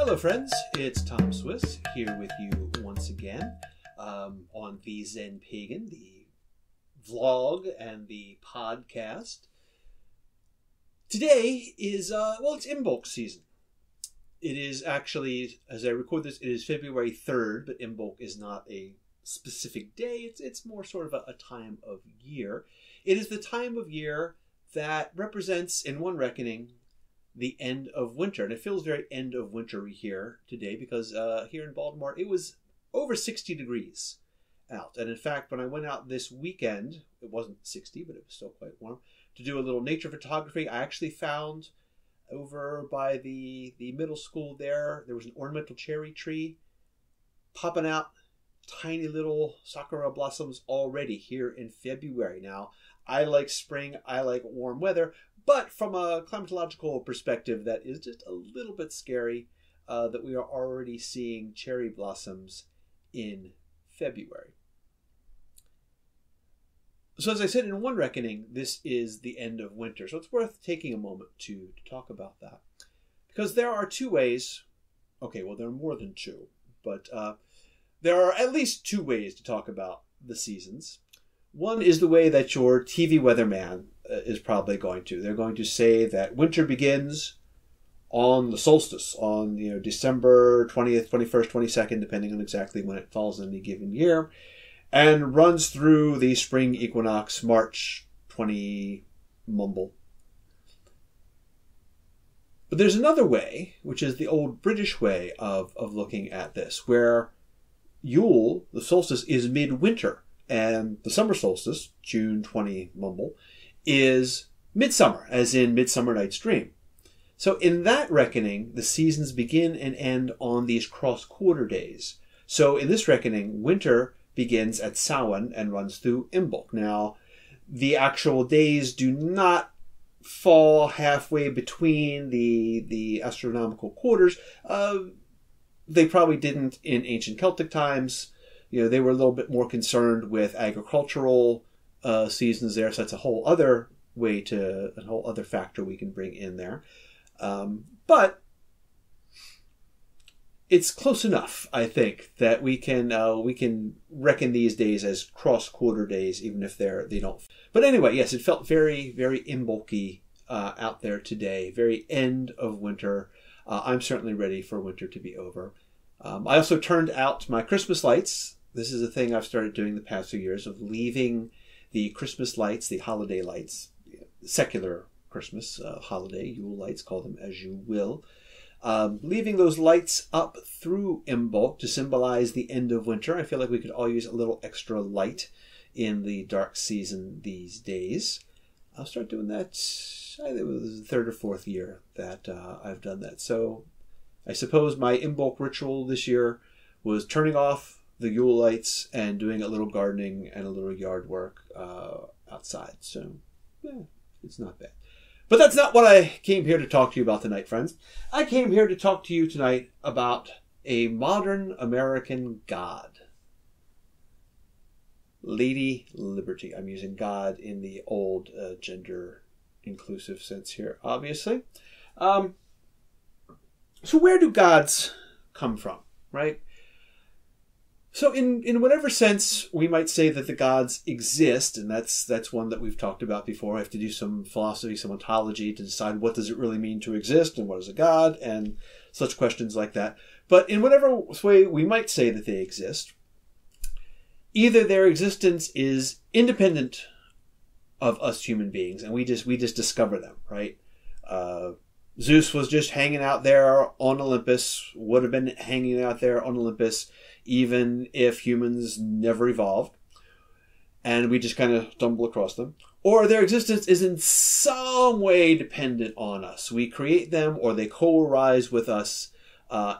Hello friends, it's Tom Swiss here with you once again on the Zen Pagan, the vlog and the podcast. Today is, it's Imbolc season. It is actually, as I record this, it is February 3rd, but Imbolc is not a specific day. It's more sort of a time of year. It is the time of year that represents, in one reckoning, the end of winter. And it feels very end of wintery here today because here in Baltimore, it was over 60 degrees out. And in fact, when I went out this weekend, it wasn't 60, but it was still quite warm, to do a little nature photography, I actually found over by the middle school there was an ornamental cherry tree popping out tiny little sakura blossoms already here in February. Now, I like spring, I like warm weather, but from a climatological perspective, that is just a little bit scary that we are already seeing cherry blossoms in February. So as I said, in one reckoning, this is the end of winter. So it's worth taking a moment to talk about that. Because there are two ways, okay, well, there are more than two, but there are at least two ways to talk about the seasons. One is the way that your TV weatherman is probably going to. They're going to say that winter begins on the solstice, on December 20th, 21st, 22nd, depending on exactly when it falls in any given year, and runs through the spring equinox, March 20 mumble. But there's another way, which is the old British way of looking at this, where Yule, the solstice, is midwinter, and the summer solstice, June 20 mumble, is midsummer, as in Midsummer Night's Dream. So in that reckoning, the seasons begin and end on these cross-quarter days. So in this reckoning, winter begins at Samhain and runs through Imbolc. Now, the actual days do not fall halfway between the astronomical quarters. They probably didn't in ancient Celtic times. They were a little bit more concerned with agricultural seasons there, so that's a whole other factor we can bring in there. But it's close enough, I think, that we can reckon these days as cross-quarter days, even if they don't. But anyway, yes, it felt very, very Imbolc-y out there today. Very end of winter. I'm certainly ready for winter to be over. I also turned out my Christmas lights. This is a thing I've started doing the past few years, of leaving the Christmas lights, the holiday lights, secular Christmas holiday, Yule lights, call them as you will, leaving those lights up through Imbolc to symbolize the end of winter. I feel like we could all use a little extra light in the dark season these days. I'll start doing that. I think it was the third or fourth year that I've done that. So I suppose my Imbolc ritual this year was turning off the Yule lights and doing a little gardening and a little yard work outside. So, yeah, it's not bad. But that's not what I came here to talk to you about tonight, friends. I came here to talk to you tonight about a modern American god. Lady Liberty. I'm using God in the old gender-inclusive sense here, obviously. So where do gods come from, right? So in whatever sense we might say that the gods exist, and that's one that we've talked about before. I have to do some philosophy, some ontology to decide what does it really mean to exist and what is a god and such questions like that. But in whatever way we might say that they exist, either their existence is independent of us human beings and we just discover them, right? Zeus was just hanging out there on Olympus, would have been hanging out there on Olympus even if humans never evolved, and we just kind of stumble across them. Or their existence is in some way dependent on us. We create them or they co-arise with us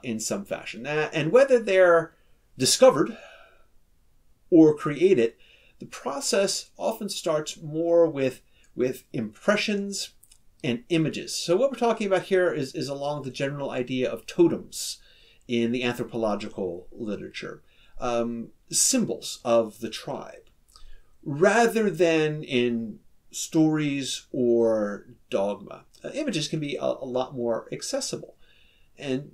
in some fashion. And whether they're discovered or created, the process often starts more with impressions and images. So what we're talking about here is along the general idea of totems in the anthropological literature, symbols of the tribe, rather than in stories or dogma. Images can be a lot more accessible. And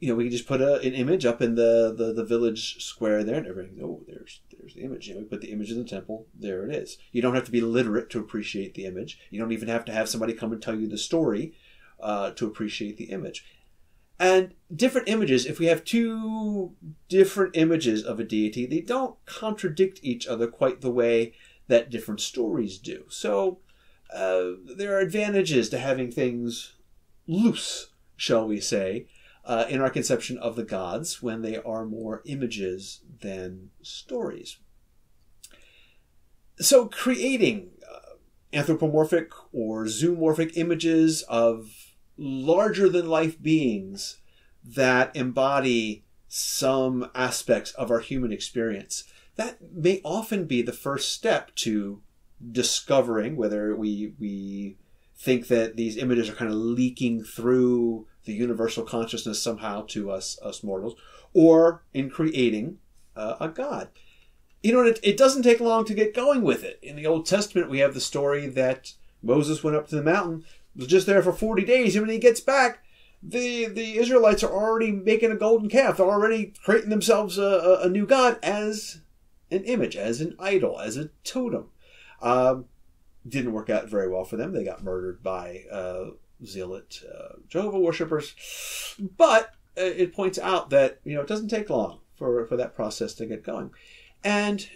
we can just put an image up in the village square there, and everything. Oh, there's the image. We put the image in the temple. There it is. You don't have to be literate to appreciate the image. You don't even have to have somebody come and tell you the story to appreciate the image. And different images, if we have two different images of a deity, they don't contradict each other quite the way that different stories do. So there are advantages to having things loose, shall we say, in our conception of the gods when they are more images than stories. So creating anthropomorphic or zoomorphic images of larger-than-life beings that embody some aspects of our human experience, that may often be the first step to discovering whether we think that these images are kind of leaking through the universal consciousness somehow to us mortals, or in creating a god. It doesn't take long to get going with it. In the Old Testament, we have the story that Moses went up to the mountain, was just there for 40 days, and when he gets back, the Israelites are already making a golden calf. They're already creating themselves a new god as an image, as an idol, as a totem. Didn't work out very well for them. They got murdered by zealot Jehovah worshippers. But it points out that it doesn't take long for that process to get going. And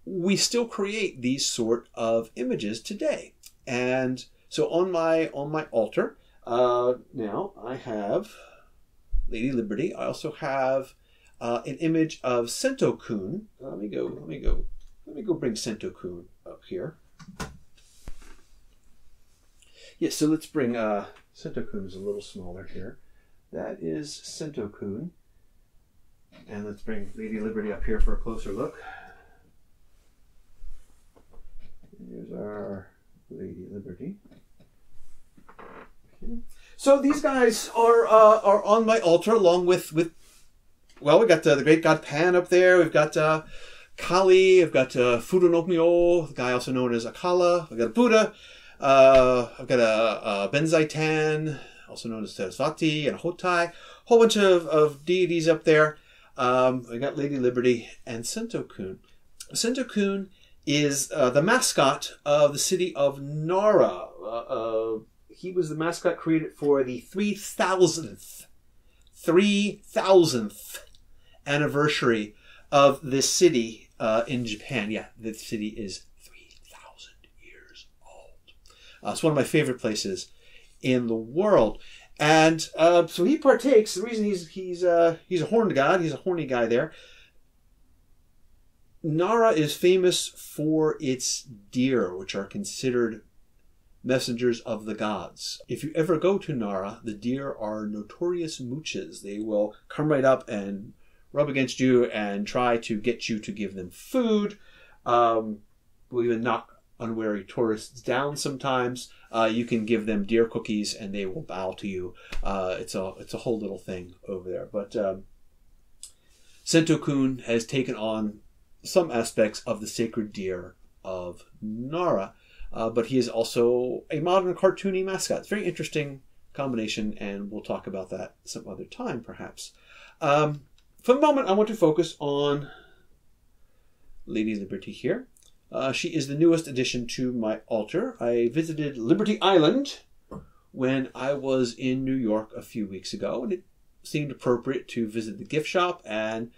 we still create these sort of images today. And so on my altar, now I have Lady Liberty. I also have an image of Sento-kun. Let me go bring Sento-kun up here. Yes, so let's bring Sento-kun is a little smaller here. That is Sento-kun. And let's bring Lady Liberty up here for a closer look. Here's our Lady Liberty. Okay. So these guys are on my altar along with well, we got the great god Pan up there. We've got Kali. I've got Fudo no Myo, the guy also known as Akala. I've got a Buddha. I've got a Benzaitan, also known as Sarasvati, and a Hotai. Whole bunch of deities up there. I got Lady Liberty and Sento-kun. Sento-kun is the mascot of the city of Nara. He was the mascot created for the 3,000th anniversary of this city in Japan. Yeah, the city is 3,000 years old. It's one of my favorite places in the world. And so he partakes. The reason he's a horned god, he's a horny guy there. Nara is famous for its deer, which are considered messengers of the gods. If you ever go to Nara, the deer are notorious mooches. They will come right up and rub against you and try to get you to give them food. Will even knock unwary tourists down sometimes. You can give them deer cookies and they will bow to you. It's a whole little thing over there. But Sento-kun has taken on some aspects of the sacred deer of Nara. But he is also a modern cartoony mascot. It's a very interesting combination, and we'll talk about that some other time, perhaps. For the moment, I want to focus on Lady Liberty here. She is the newest addition to my altar. I visited Liberty Island when I was in New York a few weeks ago, and it seemed appropriate to visit the gift shop and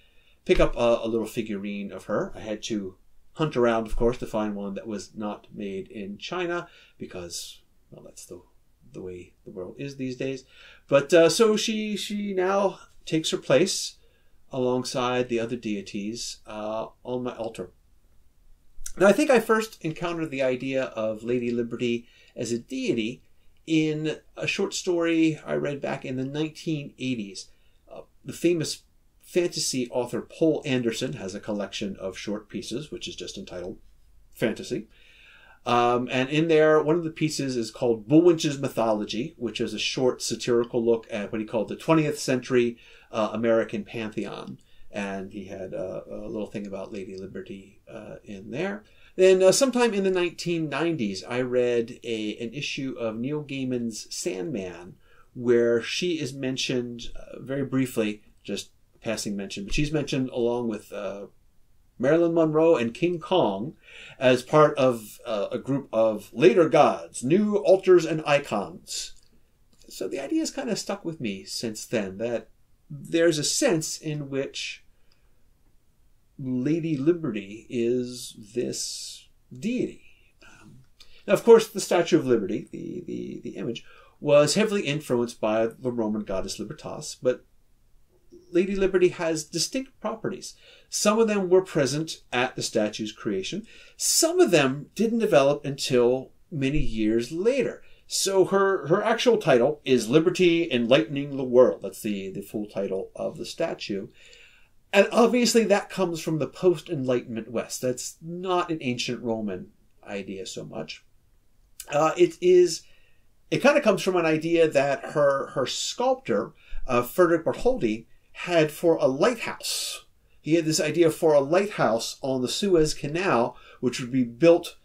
pick up a little figurine of her. I had to hunt around, of course, to find one that was not made in China because, well, that's the way the world is these days. But so she now takes her place alongside the other deities on my altar. Now, I think I first encountered the idea of Lady Liberty as a deity in a short story I read back in the 1980s. The famous fantasy author Poul Anderson has a collection of short pieces, which is just entitled Fantasy. And in there, one of the pieces is called Bullwinch's Mythology, which is a short satirical look at what he called the 20th century American pantheon. And he had a little thing about Lady Liberty in there. Then sometime in the 1990s, I read an issue of Neil Gaiman's Sandman, where she is mentioned very briefly, just passing mention, but she's mentioned along with Marilyn Monroe and King Kong as part of a group of later gods, new altars and icons. So the idea has kind of stuck with me since then, that there's a sense in which Lady Liberty is this deity. Now, of course, the Statue of Liberty, the image, was heavily influenced by the Roman goddess Libertas, but Lady Liberty has distinct properties. Some of them were present at the statue's creation. Some of them didn't develop until many years later. So her actual title is Liberty Enlightening the World. That's the full title of the statue. And obviously that comes from the post-Enlightenment West. That's not an ancient Roman idea so much. It kind of comes from an idea that her sculptor, Frederick Bartholdi, had for a lighthouse. He had this idea for a lighthouse on the Suez Canal, which would be built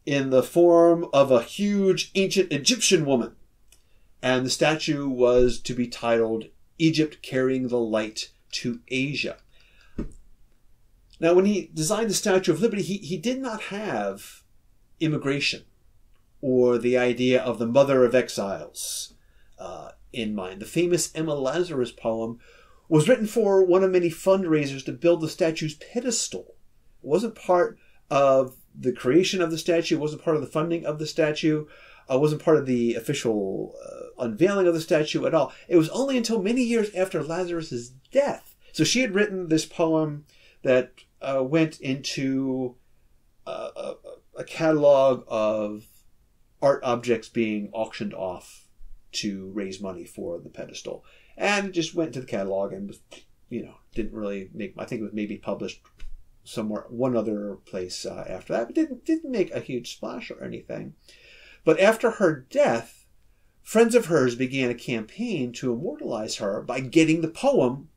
in the form of a huge ancient Egyptian woman. And the statue was to be titled Egypt Carrying the Light to Asia. Now, when he designed the Statue of Liberty, he did not have immigration or the idea of the mother of exiles in mind. The famous Emma Lazarus poem was written for one of many fundraisers to build the statue's pedestal. It wasn't part of the creation of the statue. It wasn't part of the funding of the statue. It wasn't part of the official unveiling of the statue at all. It was only until many years after Lazarus's death. So she had written this poem that went into a catalog of art objects being auctioned off to raise money for the pedestal. And it just went to the catalog and was, didn't really make, I think it was maybe published somewhere, one other place after that, but didn't make a huge splash or anything. But after her death, friends of hers began a campaign to immortalize her by getting the poem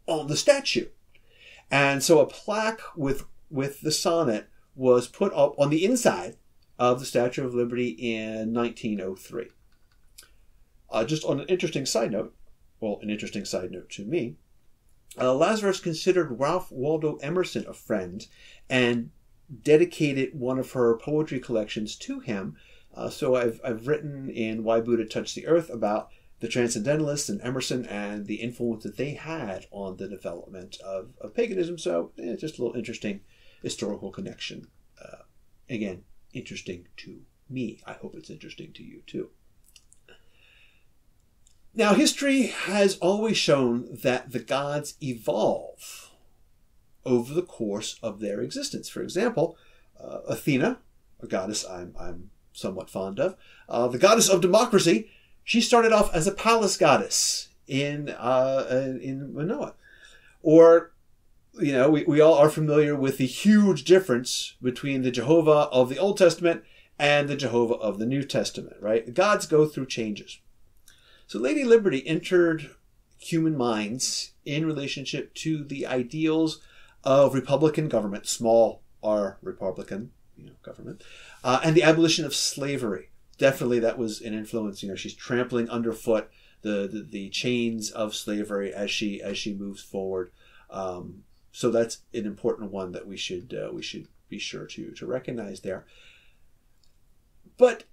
on the statue. And so a plaque with the sonnet was put up on the inside of the Statue of Liberty in 1903. Just on an interesting side note, an interesting side note to me, Lazarus considered Ralph Waldo Emerson a friend and dedicated one of her poetry collections to him. So I've written in Why Buddha Touched the Earth about the Transcendentalists and Emerson and the influence that they had on the development of paganism. So just a little interesting historical connection. Again, interesting to me. I hope it's interesting to you too. Now, history has always shown that the gods evolve over the course of their existence. For example, Athena, a goddess I'm somewhat fond of, the goddess of democracy, she started off as a palace goddess in Manoa. Or, we all are familiar with the huge difference between the Jehovah of the Old Testament and the Jehovah of the New Testament, right? The gods go through changes. So Lady Liberty entered human minds in relationship to the ideals of Republican government, small r Republican government, and the abolition of slavery. Definitely that was an influence. She's trampling underfoot the chains of slavery as she moves forward. So that's an important one that we should be sure to recognize there. But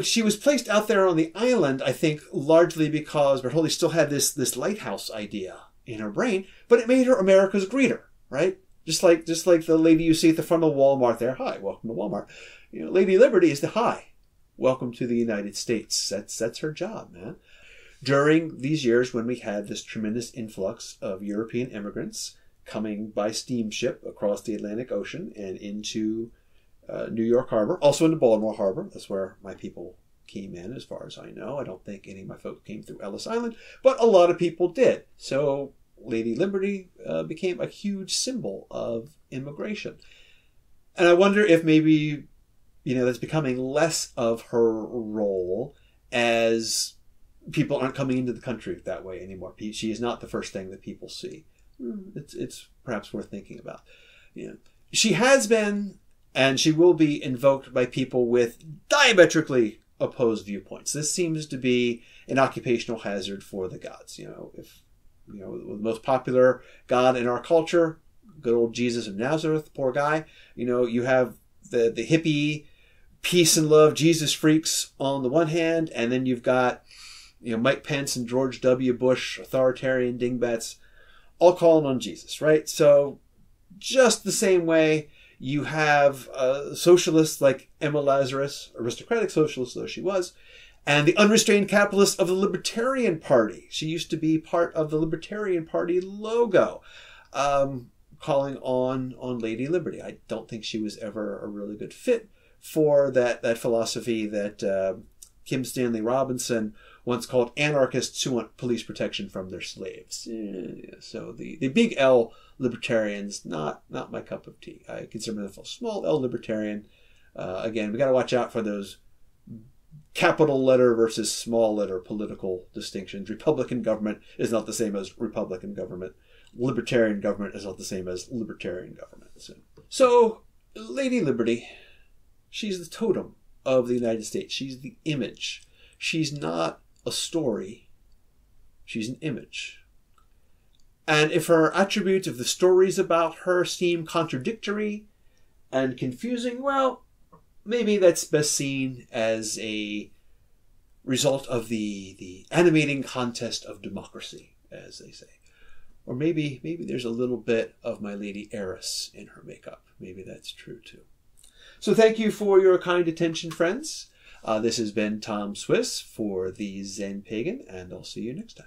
she was placed out there on the island, I think, largely because Bertoldi still had this lighthouse idea in her brain, but it made her America's greeter, right? Just like the lady you see at the front of Walmart there. Hi, welcome to Walmart. Lady Liberty is the hi. Welcome to the United States. That's her job, man. During these years when we had this tremendous influx of European immigrants coming by steamship across the Atlantic Ocean and into New York Harbor, also into Baltimore Harbor. That's where my people came in, as far as I know. I don't think any of my folks came through Ellis Island, but a lot of people did. So Lady Liberty became a huge symbol of immigration. And I wonder if maybe, that's becoming less of her role as people aren't coming into the country that way anymore. She is not the first thing that people see. It's perhaps worth thinking about. She has been, and she will be invoked by people with diametrically opposed viewpoints. This seems to be an occupational hazard for the gods. If the most popular god in our culture, good old Jesus of Nazareth, poor guy. You have the hippie, peace and love Jesus freaks on the one hand, and then you've got Mike Pence and George W. Bush, authoritarian dingbats, all calling on Jesus, right? So just the same way you have socialists like Emma Lazarus, aristocratic socialist though she was, and the unrestrained capitalist of the Libertarian Party. She used to be part of the Libertarian Party logo, calling on Lady Liberty. I don't think she was ever a really good fit for that philosophy that Kim Stanley Robinson once called anarchists who want police protection from their slaves. So the big L libertarians, not my cup of tea. I consider myself a small L libertarian. Again, we got to watch out for those capital letter versus small letter political distinctions. Republican government is not the same as Republican government. Libertarian government is not the same as libertarian government. So Lady Liberty, she's the totem of the United States. She's the image. She's not a story. She's an image. And if her attributes, if the stories about her seem contradictory and confusing, well, maybe that's best seen as a result of the animating contest of democracy, as they say. Or maybe there's a little bit of my Lady Heiress in her makeup. Maybe that's true too. So thank you for your kind attention, friends. This has been Tom Swiss for the Zen Pagan, and I'll see you next time.